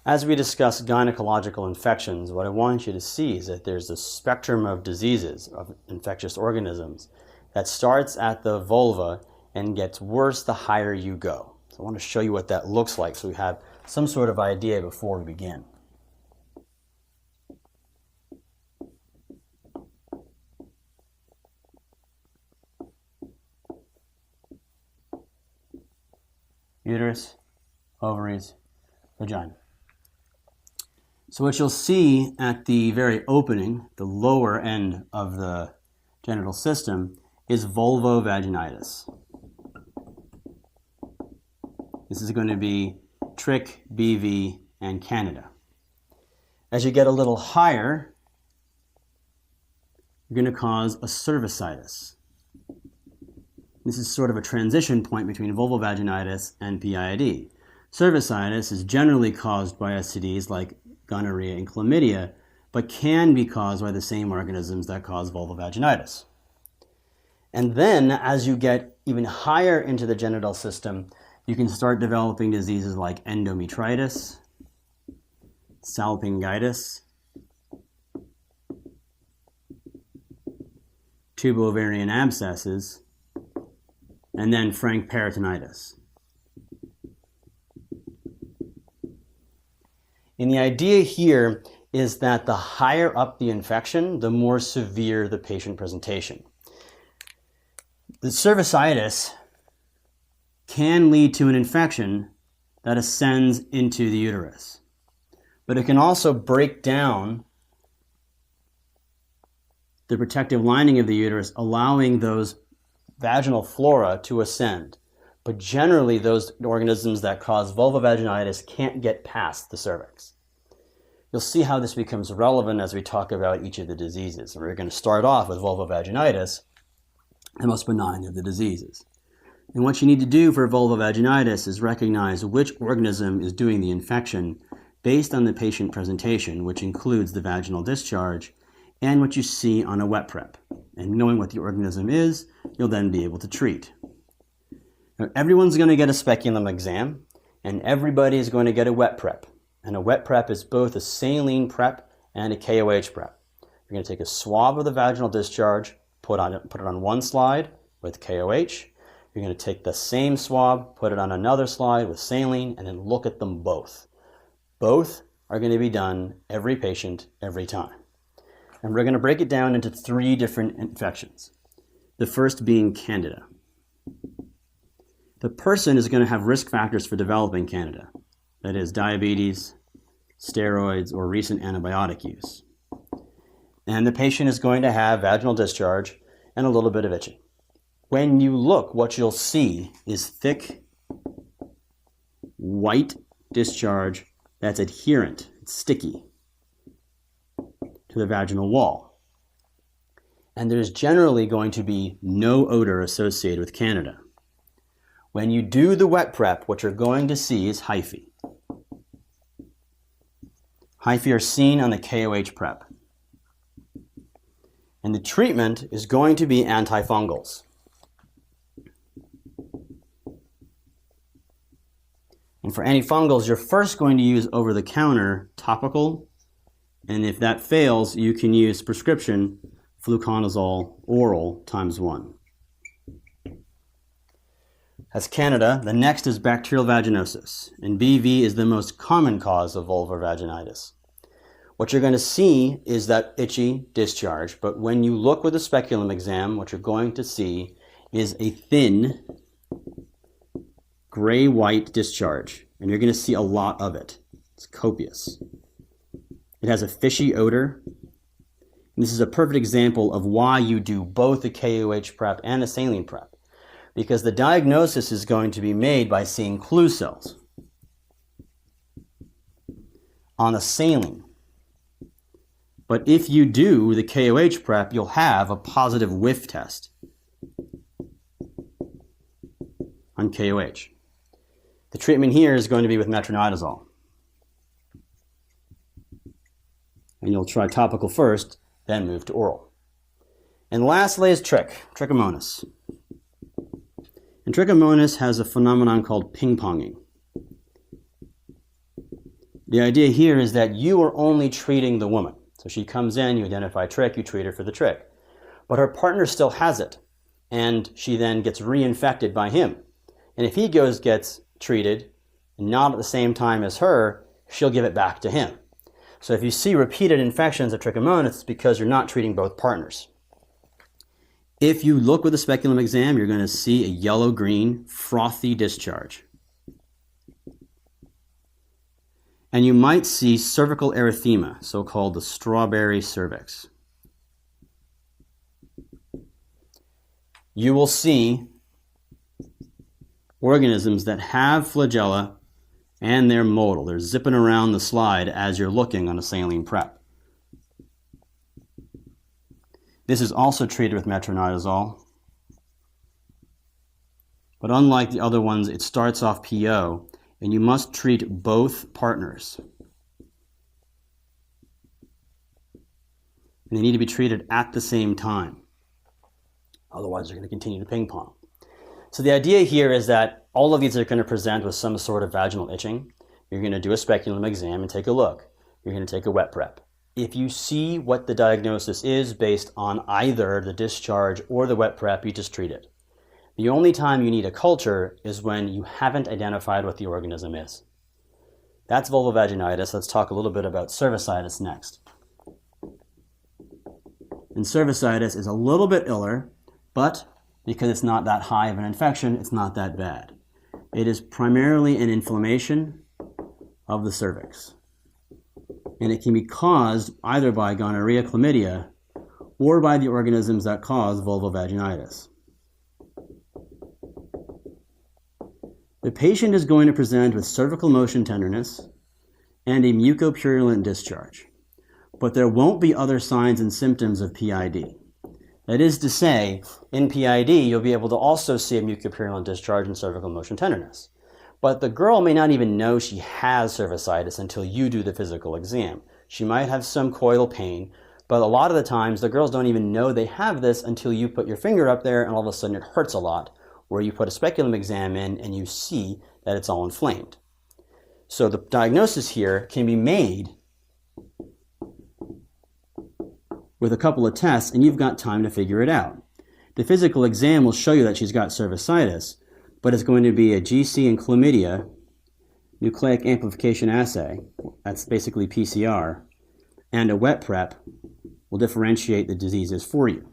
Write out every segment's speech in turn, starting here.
As we discuss gynecological infections, what I want you to see is that there's a spectrum of diseases, of infectious organisms, that starts at the vulva and gets worse the higher you go. So I want to show you what that looks like so we have some sort of idea before we begin. Uterus, ovaries, vagina. So what you'll see at the very opening, the lower end of the genital system, is vulvovaginitis. This is going to be Trich, BV, and Candida. As you get a little higher, you're going to cause a cervicitis. This is sort of a transition point between vulvovaginitis and PID. Cervicitis is generally caused by STDs like gonorrhea and chlamydia, but can be caused by the same organisms that cause vulvovaginitis. And then, as you get even higher into the genital system, you can start developing diseases like endometritis, salpingitis, tubo-ovarian abscesses, and then frank peritonitis. And the idea here is that the higher up the infection, the more severe the patient presentation. The cervicitis can lead to an infection that ascends into the uterus, but it can also break down the protective lining of the uterus, allowing those vaginal flora to ascend. But generally, those organisms that cause vulvovaginitis can't get past the cervix. You'll see how this becomes relevant as we talk about each of the diseases. We're going to start off with vulvovaginitis, the most benign of the diseases. And what you need to do for vulvovaginitis is recognize which organism is doing the infection based on the patient presentation, which includes the vaginal discharge and what you see on a wet prep. And knowing what the organism is, you'll then be able to treat. Now, everyone's going to get a speculum exam, and everybody is going to get a wet prep. And a wet prep is both a saline prep and a KOH prep. You're going to take a swab of the vaginal discharge, put it on one slide with KOH. You're going to take the same swab, put it on another slide with saline, and then look at them both. Both are going to be done every patient, every time. And we're going to break it down into 3 different infections. The first being Candida. The person is going to have risk factors for developing Candida. That is diabetes, steroids, or recent antibiotic use. And the patient is going to have vaginal discharge and a little bit of itching. When you look, what you'll see is thick, white discharge that's adherent, it's sticky to the vaginal wall. And there's generally going to be no odor associated with Candida. When you do the wet prep, what you're going to see is hyphae. Hyphae are seen on the KOH prep. And the treatment is going to be antifungals. And for antifungals, you're first going to use over-the-counter topical, and if that fails, you can use prescription fluconazole oral ×1. That's Candida. The next is bacterial vaginosis, and BV is the most common cause of vulvar vaginitis. What you're going to see is that itchy discharge, but when you look with a speculum exam, what you're going to see is a thin gray-white discharge, and you're going to see a lot of it. It's copious. It has a fishy odor. And this is a perfect example of why you do both a KOH prep and a saline prep, because the diagnosis is going to be made by seeing clue cells on a saline. But if you do the KOH prep, you'll have a positive whiff test on KOH. The treatment here is going to be with metronidazole. And you'll try topical first, then move to oral. And lastly is trichomonas. And trichomonas has a phenomenon called ping-ponging. The idea here is that you are only treating the woman. So she comes in, you identify trick, you treat her for the trick. But her partner still has it, and she then gets reinfected by him. And if he gets treated, not at the same time as her, she'll give it back to him. So if you see repeated infections of trichomonas, it's because you're not treating both partners. If you look with a speculum exam, you're going to see a yellow-green frothy discharge. And you might see cervical erythema, so-called the strawberry cervix. You will see organisms that have flagella and they're motile. They're zipping around the slide as you're looking on a saline prep. This is also treated with metronidazole. But unlike the other ones, it starts off PO, and you must treat both partners. And they need to be treated at the same time. Otherwise, they're going to continue to ping pong. So the idea here is that all of these are going to present with some sort of vaginal itching. You're going to do a speculum exam and take a look. You're going to take a wet prep. If you see what the diagnosis is based on either the discharge or the wet prep, you just treat it. The only time you need a culture is when you haven't identified what the organism is. That's vulvovaginitis. Let's talk a little bit about cervicitis next. And cervicitis is a little bit iller, but because it's not that high of an infection, it's not that bad. It is primarily an inflammation of the cervix. And it can be caused either by gonorrhea, chlamydia, or by the organisms that cause vulvovaginitis. The patient is going to present with cervical motion tenderness and a mucopurulent discharge, but there won't be other signs and symptoms of PID. That is to say, in PID, you'll be able to also see a mucopurulent discharge and cervical motion tenderness. But the girl may not even know she has cervicitis until you do the physical exam. She might have some coital pain, but a lot of the times the girls don't even know they have this until you put your finger up there and all of a sudden it hurts a lot, where you put a speculum exam in and you see that it's all inflamed. So the diagnosis here can be made with a couple of tests, and you've got time to figure it out. The physical exam will show you that she's got cervicitis, but it's going to be a GC and chlamydia nucleic amplification assay, that's basically PCR, and a wet prep will differentiate the diseases for you.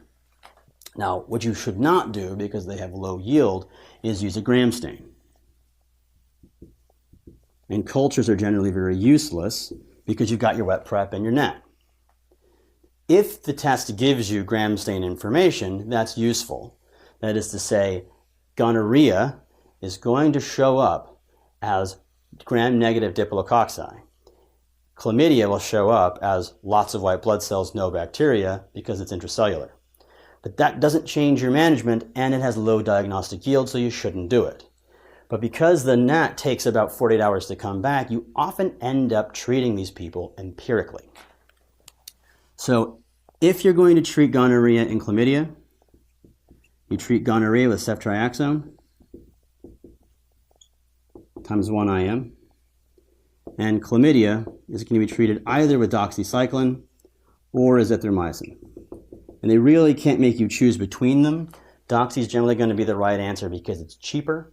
Now, what you should not do, because they have low yield, is use a gram stain. And cultures are generally very useless because you've got your wet prep and your NAT. If the test gives you gram stain information, that's useful. That is to say, gonorrhea is going to show up as gram-negative diplococci. Chlamydia will show up as lots of white blood cells, no bacteria, because it's intracellular. But that doesn't change your management, and it has low diagnostic yield, so you shouldn't do it. But because the NAT takes about 48 hours to come back, you often end up treating these people empirically. So if you're going to treat gonorrhea and chlamydia, you treat gonorrhea with ceftriaxone times 1 IM, and chlamydia is going to be treated either with doxycycline or azithromycin. And they really can't make you choose between them. Doxy is generally going to be the right answer because it's cheaper.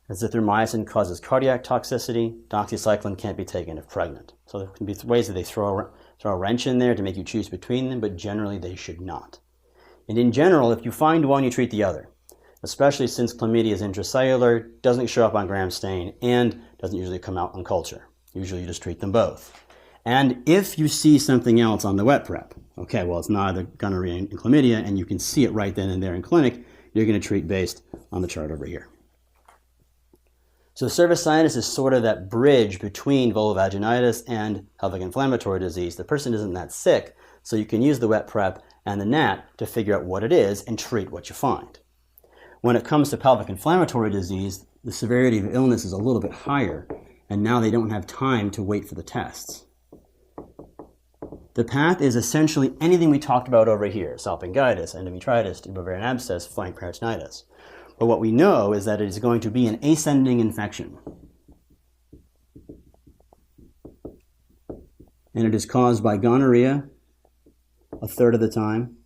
Azithromycin causes cardiac toxicity. Doxycycline can't be taken if pregnant. So there can be ways that they throw a wrench in there to make you choose between them, but generally they should not. And in general, if you find one, you treat the other, especially since chlamydia is intracellular, doesn't show up on gram stain, and doesn't usually come out on culture. Usually you just treat them both. And if you see something else on the wet prep, okay, well, it's not either gonorrhea and chlamydia, and you can see it right then and there in clinic, you're going to treat based on the chart over here. So cervicitis is sort of that bridge between vulvovaginitis and pelvic inflammatory disease. The person isn't that sick, so you can use the wet prep and the NAT to figure out what it is and treat what you find. When it comes to pelvic inflammatory disease, the severity of illness is a little bit higher, and now they don't have time to wait for the tests. The path is essentially anything we talked about over here: salpingitis, endometritis, ovarian abscess, flank peritonitis. But what we know is that it is going to be an ascending infection. and it is caused by gonorrhea a third of the time,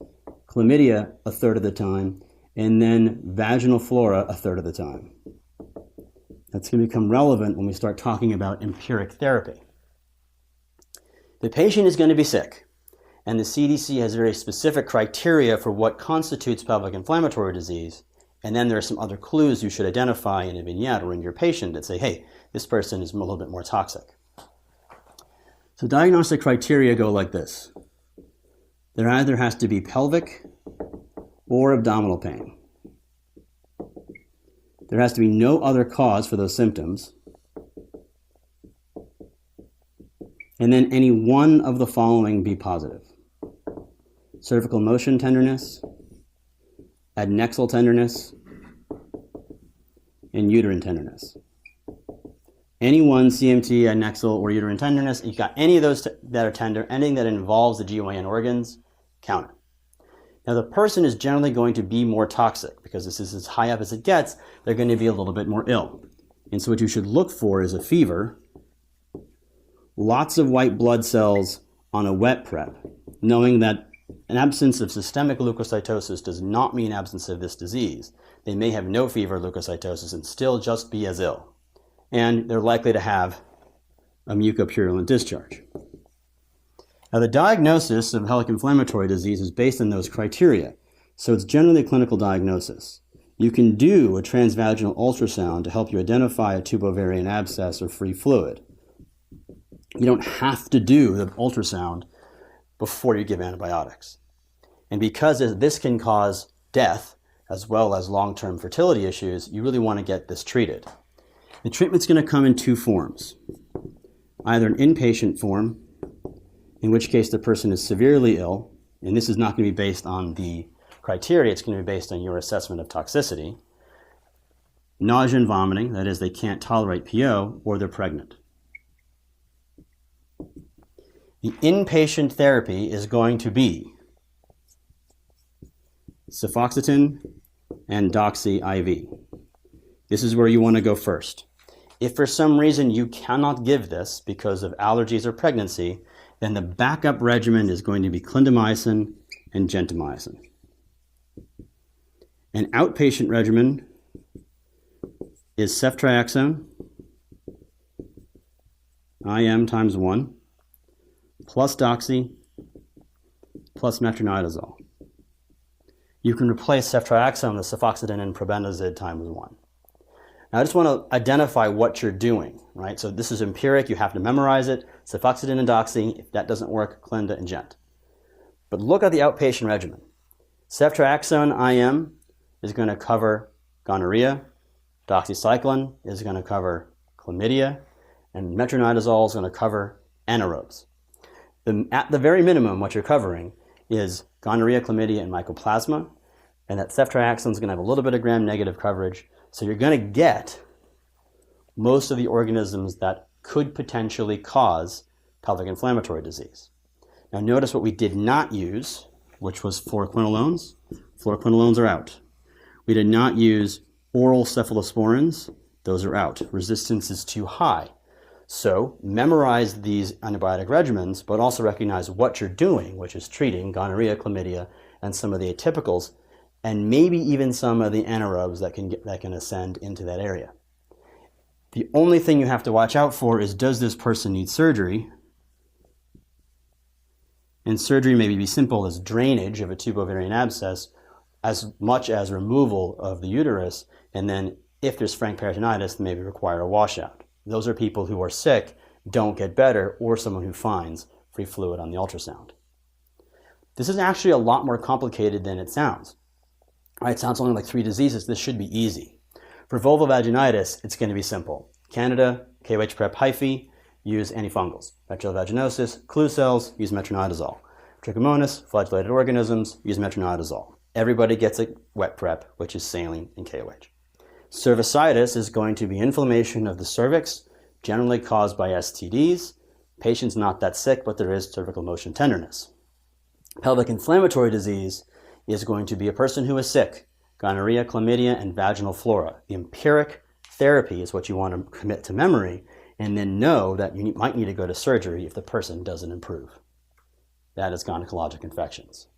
chlamydia a third of the time, and then vaginal flora a third of the time. That's going to become relevant when we start talking about empiric therapy. The patient is going to be sick, and the CDC has very specific criteria for what constitutes pelvic inflammatory disease, and then there are some other clues you should identify in a vignette or in your patient that say, hey, this person is a little bit more toxic. So diagnostic criteria go like this. There either has to be pelvic or abdominal pain. There has to be no other cause for those symptoms. And then any one of the following be positive. Cervical motion tenderness, adnexal tenderness, and uterine tenderness. Any one CMT, adnexal, or uterine tenderness, if you've got any of those that are tender, anything that involves the GYN organs, count it. Now the person is generally going to be more toxic because this is as high up as it gets, they're going to be a little bit more ill. And so what you should look for is a fever, lots of white blood cells on a wet prep, knowing that an absence of systemic leukocytosis does not mean absence of this disease. They may have no fever, leukocytosis, and still just be as ill. And they're likely to have a mucopurulent discharge. Now, the diagnosis of pelvic inflammatory disease is based on those criteria, so it's generally a clinical diagnosis. You can do a transvaginal ultrasound to help you identify a tubovarian abscess or free fluid. You don't have to do the ultrasound before you give antibiotics. And because this can cause death as well as long-term fertility issues, you really want to get this treated. The treatment's going to come in two forms. Either an inpatient form, in which case the person is severely ill, and this is not going to be based on the criteria, it's going to be based on your assessment of toxicity, nausea and vomiting, that is they can't tolerate PO, or they're pregnant. The inpatient therapy is going to be cefoxitin and doxy IV. This is where you want to go first. If for some reason you cannot give this because of allergies or pregnancy, then the backup regimen is going to be clindamycin and gentamicin. An outpatient regimen is ceftriaxone, IM times 1, plus doxy, plus metronidazole. You can replace ceftriaxone with cefoxitin and probenazid times 1. Now I just want to identify what you're doing, right? So this is empiric, you have to memorize it. Cefoxitin and doxy, if that doesn't work, clinda and gent. But look at the outpatient regimen. Ceftriaxone IM is going to cover gonorrhea, doxycycline is going to cover chlamydia, and metronidazole is going to cover anaerobes. At the very minimum, what you're covering is gonorrhea, chlamydia, and mycoplasma, and that ceftriaxone is going to have a little bit of gram-negative coverage, so you're going to get most of the organisms that could potentially cause pelvic inflammatory disease. Now notice what we did not use, which was fluoroquinolones. Fluoroquinolones are out. We did not use oral cephalosporins. Those are out. Resistance is too high. So memorize these antibiotic regimens, but also recognize what you're doing, which is treating gonorrhea, chlamydia, and some of the atypicals, and maybe even some of the anaerobes that can ascend into that area. The only thing you have to watch out for is, does this person need surgery? And surgery may be simple as drainage of a tubovarian abscess, as much as removal of the uterus, and then if there's frank peritonitis, maybe require a washout. Those are people who are sick, don't get better, or someone who finds free fluid on the ultrasound. This is actually a lot more complicated than it sounds. It sounds only like 3 diseases. This should be easy. For vulvovaginitis, it's going to be simple. Candida, KOH prep hyphae, use antifungals. Bacterial vaginosis, clue cells, use metronidazole. Trichomonas, flagellated organisms, use metronidazole. Everybody gets a wet prep, which is saline and KOH. Cervicitis is going to be inflammation of the cervix, generally caused by STDs. Patient's not that sick, but there is cervical motion tenderness. Pelvic inflammatory disease is going to be a person who is sick, gonorrhea, chlamydia, and vaginal flora. The empiric therapy is what you want to commit to memory, and then know that you might need to go to surgery if the person doesn't improve. That is gynecologic infections.